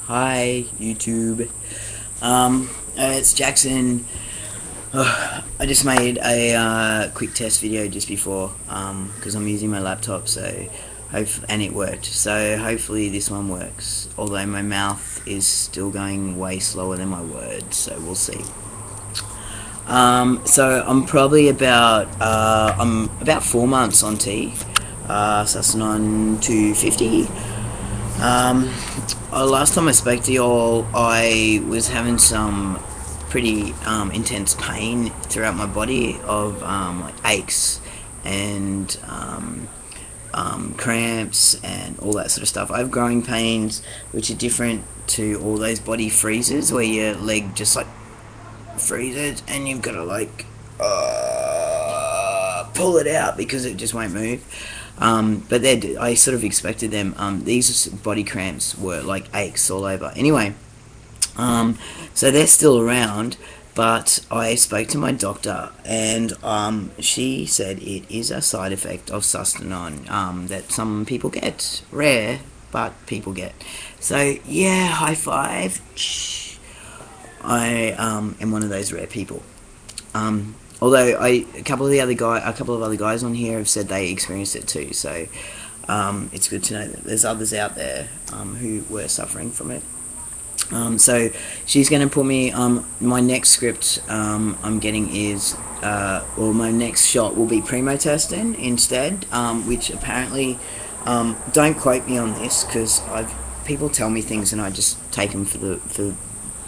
Hi, YouTube. It's Jackson. I just made a quick test video just before, because I'm using my laptop, and it worked. So hopefully this one works. Although my mouth is still going way slower than my words, so we'll see. So I'm about 4 months on tea, Sustanon 250. Um, Last time I spoke to y'all, I was having some pretty intense pain throughout my body of like aches and cramps and all that sort of stuff. I have growing pains, which are different to all those body freezes where your leg just like freezes and you've got to like pull it out because it just won't move. But I sort of expected them. These body cramps were like aches all over. Anyway, so they're still around, but I spoke to my doctor, and she said it is a side effect of Sustanon that some people get. Rare, but people get. So yeah, high five. I am one of those rare people. Although a couple of other guys on here have said they experienced it too. So it's good to know that there's others out there who were suffering from it. So she's going to put me. My next script I'm getting is, or my next shot will be primo testing instead, which apparently, don't quote me on this because people tell me things and I just take them for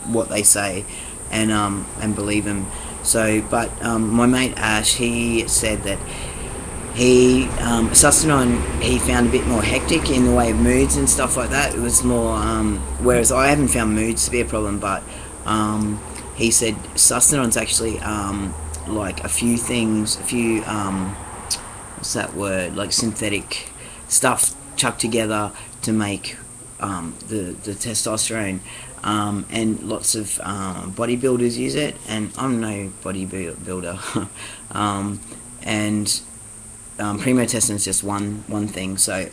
what they say, and believe them. So, but my mate Ash, he said that he found a bit more hectic in the way of moods and stuff like that. It was more, whereas I haven't found moods to be a problem, but he said Sustanon's actually like a few what's that word, like synthetic stuff chucked together to make the testosterone, and lots of bodybuilders use it, and I'm no bodybuilder. And primo testing is just one thing. So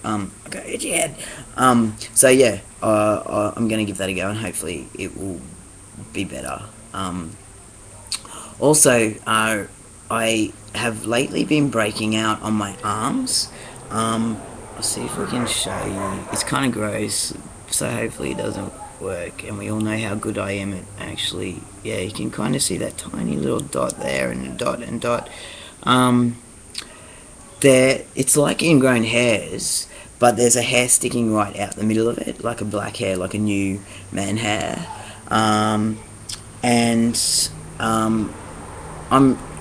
go hit your head. So yeah, I'm gonna give that a go, and hopefully it will be better. Also, I have lately been breaking out on my arms. I'll see if we can show you. It's kind of gross, so hopefully it doesn't work. And we all know how good I am at actually. Yeah, you can kind of see that tiny little dot there, and dot. It's like ingrown hairs, but there's a hair sticking right out the middle of it, like a black hair, like a new man hair. And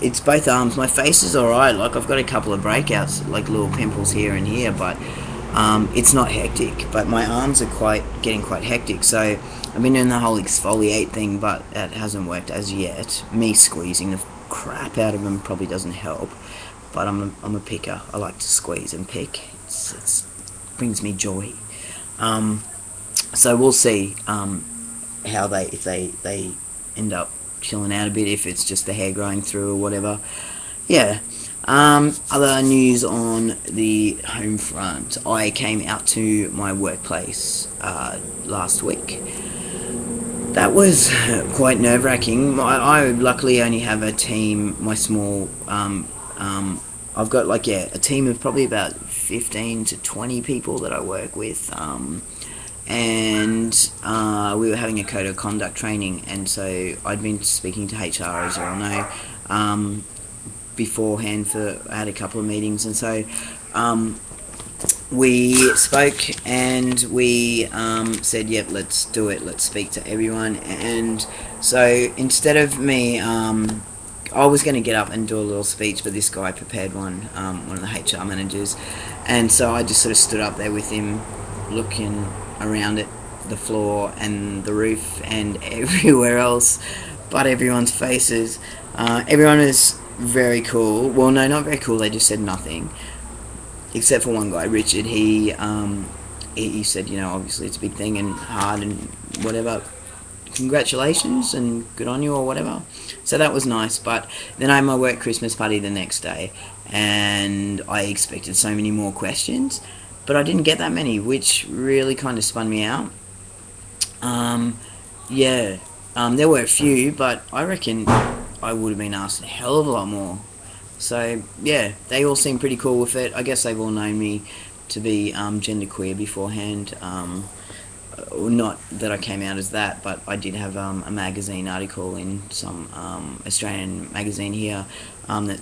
it's both arms. My face is alright, like I've got a couple of breakouts, like little pimples here and here, but it's not hectic. But my arms are getting quite hectic, so I've been doing the whole exfoliate thing, but that hasn't worked as yet. Me squeezing the crap out of them probably doesn't help, but I'm a picker. I like to squeeze and pick. It brings me joy. So we'll see how if they end up chilling out a bit, if it's just the hair growing through or whatever. Yeah. Other news on the home front. I came out to my workplace last week. That was quite nerve-wracking. I luckily only have a team, my small... I've got a team of probably about 15 to 20 people that I work with. And we were having a code of conduct training, and so I'd been speaking to HR, as you all know, beforehand. I had a couple of meetings, and so we spoke, and we said, yep, let's do it, let's speak to everyone. And so instead of me, I was going to get up and do a little speech, but this guy prepared one of the HR managers, and so I just sort of stood up there with him, looking around at the floor and the roof and everywhere else but everyone's faces. Everyone was very cool. Well, no, not very cool. They just said nothing, except for one guy, Richard. He said, obviously it's a big thing and hard and whatever. Congratulations and good on you or whatever. So that was nice. But then I had my work Christmas party the next day, and I expected so many more questions, but I didn't get that many, which really kind of spun me out. Um, yeah, there were a few, but I reckon I would have been asked a hell of a lot more. So yeah, they all seem pretty cool with it. I guess they've all known me to be genderqueer beforehand. Not that I came out as that, but I did have a magazine article in some Australian magazine here that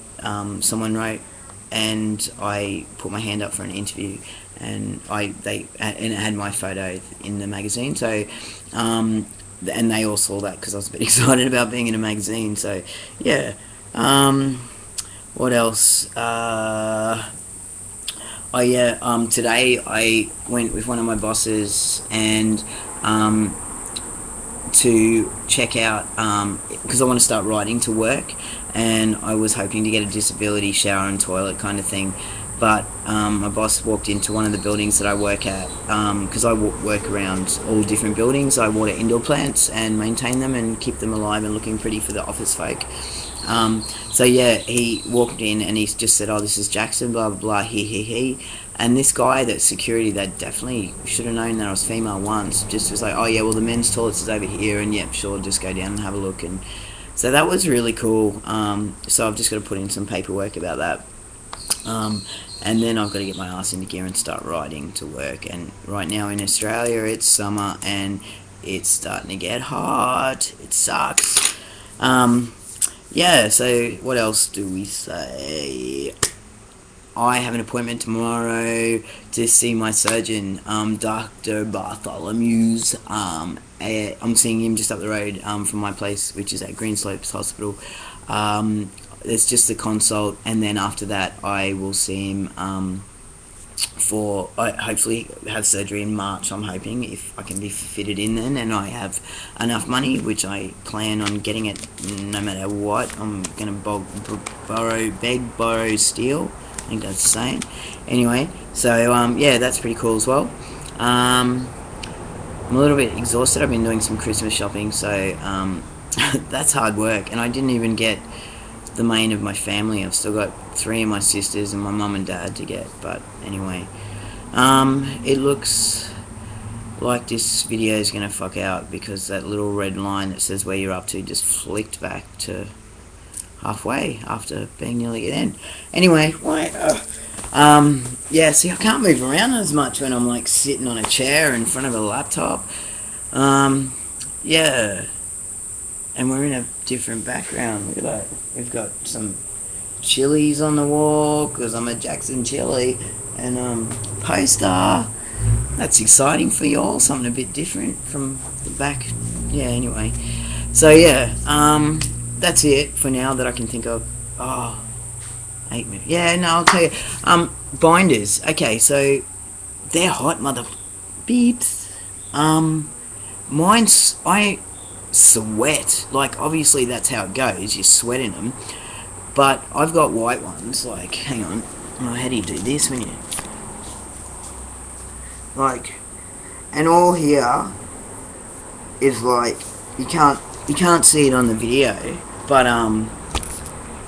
someone wrote, and I put my hand up for an interview, and it had my photo in the magazine. So, and they all saw that because I was a bit excited about being in a magazine. So, yeah. What else? Today I went with one of my bosses and to check out because I want to start riding to work, and I was hoping to get a disability shower and toilet kind of thing. But my boss walked into one of the buildings that I work at because I work around all different buildings. I water indoor plants and maintain them and keep them alive and looking pretty for the office folk. So yeah, he walked in and he just said, "Oh, this is Jackson, blah blah blah, he." And this guy, that security, that definitely should have known that I was female once, just was like, "Oh yeah, well the men's toilets is over here, and yeah, sure, just go down and have a look." And so that was really cool. So I've just got to put in some paperwork about that. And then I've got to get my ass into gear and start riding to work. And right now in Australia, it's summer and it's starting to get hot. It sucks. Yeah, so what else do we say? I have an appointment tomorrow to see my surgeon, Dr. Bartholomew's. I'm seeing him just up the road from my place, which is at Greenslopes Hospital. It's just a consult, and then after that I will see him I hopefully have surgery in March. I'm hoping, if I can be fitted in then and I have enough money, which I plan on getting it no matter what. I'm gonna borrow steel. I think that's the saying. Anyway, so yeah, that's pretty cool as well. I'm a little bit exhausted. I've been doing some Christmas shopping, so that's hard work, and I didn't even get the main of my family. I've still got 3 of my sisters and my mum and dad to get, but anyway, it looks like this video is gonna fuck out because that little red line that says where you're up to just flicked back to halfway after being nearly at the end. Anyway, yeah, see, I can't move around as much when I'm like sitting on a chair in front of a laptop. Yeah, and we're in a different background. Look at that. We've got some chilies on the wall because I'm a Jackson chili, and poster. That's exciting for y'all. Something a bit different from the back. Yeah. Anyway, so yeah, that's it for now that I can think of. Oh, 8 minutes. Yeah, no, I'll tell you. Binders. Okay, so they're hot, mother beeps. I sweat. Like, obviously that's how it goes. You sweat in them. But I've got white ones. Like, hang on. Oh, how do you do this when you... Like, and all here is like, you can't see it on the video, but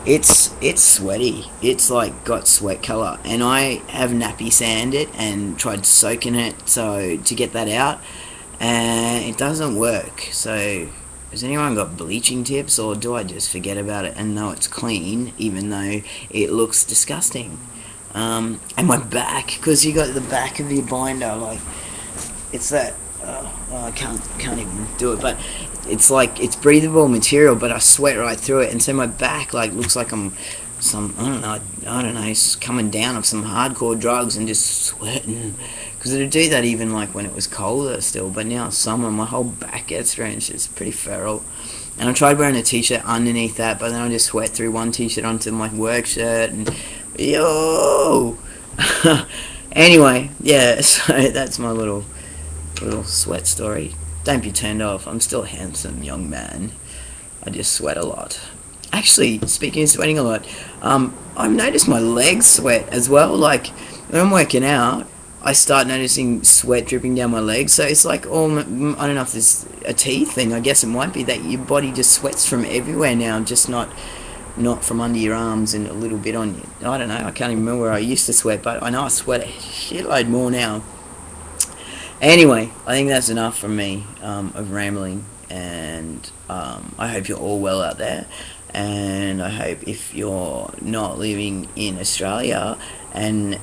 it's sweaty. It's like got sweat color, and I have nappy sand it and tried soaking it so to get that out, and it doesn't work. So has anyone got bleaching tips, or do I just forget about it and know it's clean even though it looks disgusting? And my back, because you got the back of your binder, like it's that I can't even do it, but it's like it's breathable material, but I sweat right through it, and so my back like looks like I'm I don't know, coming down off some hardcore drugs and just sweating, because it'd do that even like when it was colder still, but now it's summer, my whole back gets drenched. It's pretty feral. And I tried wearing a t-shirt underneath that, but then I just sweat through one t-shirt onto my work shirt, and yo. Anyway, yeah, so that's my little sweat story. Don't be turned off. I'm still a handsome young man. I just sweat a lot. Actually, speaking of sweating a lot, I've noticed my legs sweat as well. Like, when I'm working out, I start noticing sweat dripping down my legs. So it's like, I don't know if there's a teeth thing. I guess it might be that your body just sweats from everywhere now, just not from under your arms and a little bit on you. I don't know. I can't even remember where I used to sweat, but I know I sweat a shitload more now. Anyway, I think that's enough from me of rambling, and I hope you're all well out there. And I hope if you're not living in Australia and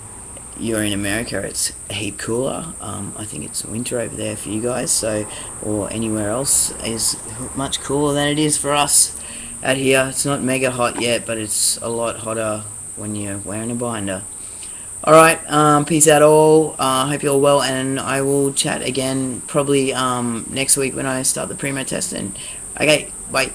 you're in America, it's a heap cooler. I think it's winter over there for you guys, so or anywhere else is much cooler than it is for us out here. It's not mega hot yet, but it's a lot hotter when you're wearing a binder. Alright, peace out all. Hope you're all well, and I will chat again probably next week when I start the primo testing. Okay, bye.